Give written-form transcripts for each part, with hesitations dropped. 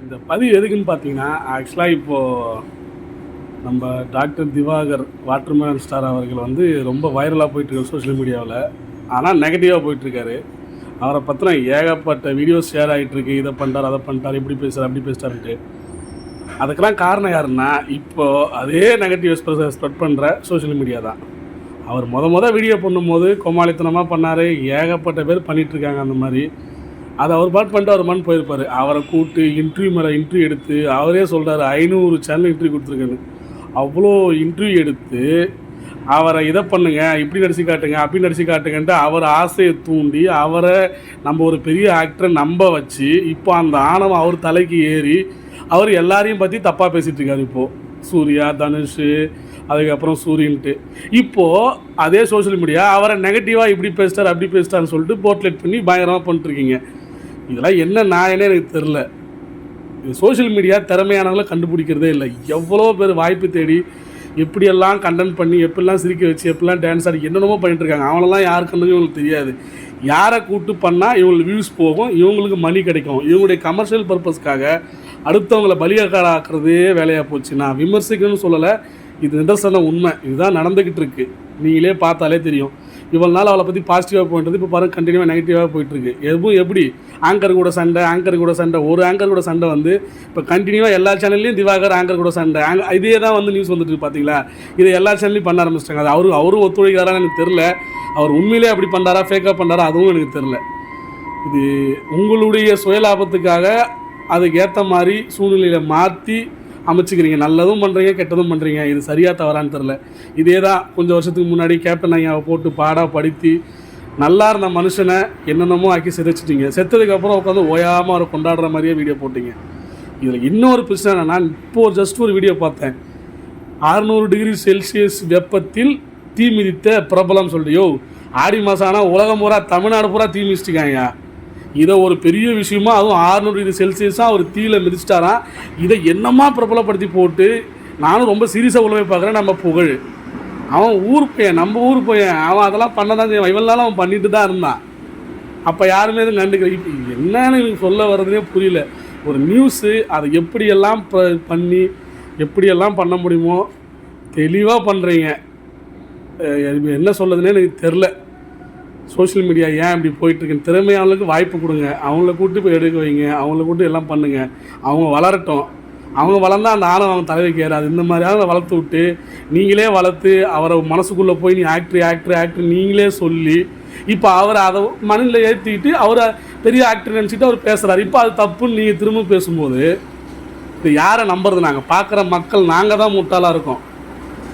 இந்த பதிவு எதுக்குன்னு பார்த்தீங்கன்னா, ஆக்சுவலாக இப்போது நம்ம டாக்டர் திவாகர் வாட்டர்மேலன் ஸ்டார் அவர்கள் வந்து ரொம்ப வைரலாக போயிட்டுருக்காரு சோஷியல் மீடியாவில். ஆனால் நெகட்டிவாக போயிட்டுருக்காரு. அவரை பற்றின ஏகப்பட்ட வீடியோஸ் ஷேர் ஆகிட்டுருக்கு. இதை பண்ணிட்டார், அதை பண்ணிட்டார், இப்படி பேசுகிறார், அப்படி பேசுகிறாருன்ட்டு. அதுக்கெல்லாம் காரணம் யாருன்னா, இப்போது அதே நெகட்டிவ் ஸ்ப்ரெட் பண்ணுற சோஷியல் மீடியா தான். அவர் வீடியோ பண்ணும்போது கோமாளித்தனமாக பண்ணார். ஏகப்பட்ட பேர் பண்ணிகிட்ருக்காங்க அந்த மாதிரி. அதை அவர் பண்ணிட்டு அவர் போயிருப்பார். அவரை கூப்பிட்டு இன்டர்வியூ மேலே இன்டர்வியூ எடுத்து அவரே சொல்கிறார் 500 சேனல் இன்டர்வியூ கொடுத்துருக்காரு. அவ்வளோ இன்டர்வியூ எடுத்து அவரை இதை பண்ணுங்க, இப்படி நடிச்சு காட்டுங்க, அப்படி நடிச்சு காட்டுங்கன்ட்டு அவர் ஆசையை தூண்டி அவரை நம்ம ஒரு பெரிய ஆக்டரை நம்ப வச்சு இப்போ அந்த ஆணவம் அவர் தலைக்கு ஏறி அவர் எல்லாரையும் பற்றி தப்பாக பேசிகிட்டு இருக்காரு. இப்போது சூர்யா, தனுஷ், அதுக்கப்புறம் சூரியன்ட்டு இப்போது அதே சோஷியல் மீடியா அவரை நெகட்டிவாக இப்படி பேசிட்டார், அப்படி பேசிட்டார்னு சொல்லிட்டு போர்ட்லேட் பண்ணி பயங்கரமாக பண்ணிட்டுருக்கீங்க. இதெல்லாம் என்ன நியாயம்னே எனக்கு தெரில. இது சோஷியல் மீடியா திறமையானவங்களை கண்டுபிடிக்கிறதே இல்லை. எவ்வளோ பேர் வாய்ப்பு தேடி எப்படியெல்லாம் கண்டென்ட் பண்ணி எப்படிலாம் சிரிக்க வச்சு எப்படிலாம் டான்ஸ் ஆடி என்னென்னமோ பண்ணிட்டுருக்காங்க. அவங்களெல்லாம் யார் கண்டுக்கும் இவங்களுக்கு தெரியாது. யாரை கூப்பிட்டு பண்ணால் இவங்களுக்கு வியூஸ் போகும், இவங்களுக்கு மணி கிடைக்கும். இவங்களுடைய கமர்ஷியல் பர்பஸ்க்காக அடுத்தவங்களை பலியாக்காக்கிறதே வேலையாக போச்சு. நான் விமர்சிக்கணும்னு சொல்லலை, இது நிதர்சன உண்மை. இதுதான் நடந்துக்கிட்டு இருக்குது. நீங்களே பார்த்தாலே தெரியும். இவ்வளோ நாள் அவளை பற்றி பாசிட்டிவாக போயிட்டு இப்போ பாருங்கள் கண்டினியூவாக நெகட்டிவாக போயிட்டுருக்கு. எப்படி ஆங்கர் கூட சண்டை ஒரு ஆங்கர் கூட சண்டை வந்து இப்போ கண்டினியூவாக எல்லா சேனல்லையும் திவாகர் ஆங்கர் கூட சண்டை இதே தான் வந்து நியூஸ் வந்துட்டு பார்த்தீங்களா. இதை எல்லா சேனல்லையும் பண்ண ஆரம்பிச்சிட்டாங்க. அது அவரும் ஒத்துழைக்கிறாரான்னு எனக்கு தெரில. அவர் உண்மையிலே அப்படி பண்ணுறாரா ஃபேக்காக பண்ணுறாரா அதுவும் எனக்கு தெரில. இது உங்களுடைய சுயலாபத்துக்காக அதுக்கேற்ற மாதிரி சூழ்நிலையில் மாற்றி அமைச்சிக்கிறீங்க. நல்லதும் பண்ணுறீங்க, கெட்டதும் பண்ணுறீங்க. இது சரியாக தவறான்னு தெரில. இதே தான் கொஞ்சம் வருஷத்துக்கு முன்னாடி கேப்டன் ஐயாவை போட்டு பாடாக படுத்தி நல்லா இருந்த மனுஷனை என்னென்னமோ ஆக்கி சிதைச்சிட்டிங்க. செத்ததுக்கப்புறம் உட்காந்து ஓயாமல் அவரை கொண்டாடுற மாதிரியே வீடியோ போட்டிங்க. இதில் இன்னொரு பிரச்சனை என்னென்னா, இப்போது ஜஸ்ட் ஒரு வீடியோ பார்த்தேன். 600 டிகிரி செல்சியஸ் வெப்பத்தில் தீ மிதித்த பிரபலம் சொல்லிட்டு, ஆடி மாதம் ஆனால் உலகம் பூரா தமிழ்நாடு பூரா தீ மிதிச்சிட்டிக்காங்க. இதை ஒரு பெரிய விஷயமா, அதுவும் 600 டிகிரி செல்சியஸாக அவர் தீயில் மிதிச்சிட்டாராம். இதை என்னமா பிரபலப்படுத்தி போட்டு நானும் ரொம்ப சீரியஸாக உள்ள போய் பார்க்குறேன். நம்ம புகழ் அவன் ஊர் பையன், நம்ம ஊர் பையன், அவன் அதெல்லாம் பண்ண தான் செய்வான். இவனாலும் அவன் பண்ணிட்டு தான் இருந்தான். அப்போ யாருமே எதுவும் கண்டுக்கல. இப்போ என்னன்னு எனக்கு சொல்ல வர்றதுனே புரியல. ஒரு நியூஸு அதை எப்படியெல்லாம் பண்ணி எப்படியெல்லாம் பண்ண முடியுமோ தெளிவாக பண்ணுறீங்க. என்ன சொல்லுதுன்னே எனக்கு தெரில. சோஷியல் மீடியா ஏன் இப்படி போயிட்டுருக்குன்னு திறமையானவங்களுக்கு வாய்ப்பு கொடுங்க. அவங்கள கூப்பிட்டு போய் எடுக்க வைங்க, அவங்கள கூப்பிட்டு எல்லாம் பண்ணுங்கள். அவங்க வளரட்டும். அவங்க வளர்ந்தால் அந்த ஆணவம் அவங்க தலைவைக்கு ஏறாது. இந்த மாதிரியாக வளர்த்து விட்டு நீங்களே வளர்த்து அவரை மனசுக்குள்ளே போய் நீ ஆக்டர் நீங்களே சொல்லி இப்போ அவரை அதை மனதில் ஏற்றிக்கிட்டு அவரை பெரிய ஆக்டர் நினச்சிட்டு அவர் பேசுகிறார். இப்போ அது தப்புன்னு நீங்கள் திரும்ப பேசும்போது இது யாரை நம்புறது? நாங்கள் பார்க்குற மக்கள் நாங்கள் தான் முட்டாளாக இருக்கோம்.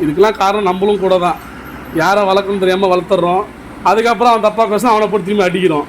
இதுக்கெல்லாம் காரணம் நம்மளும் கூட தான். யாரை வளர்க்கணும்னு தெரியாமல் வளர்த்துறோம். அதுக்கப்புறம் அவன் தப்பாக பேச அவனை போட்டு திரும்பி அடிக்கிறோம்.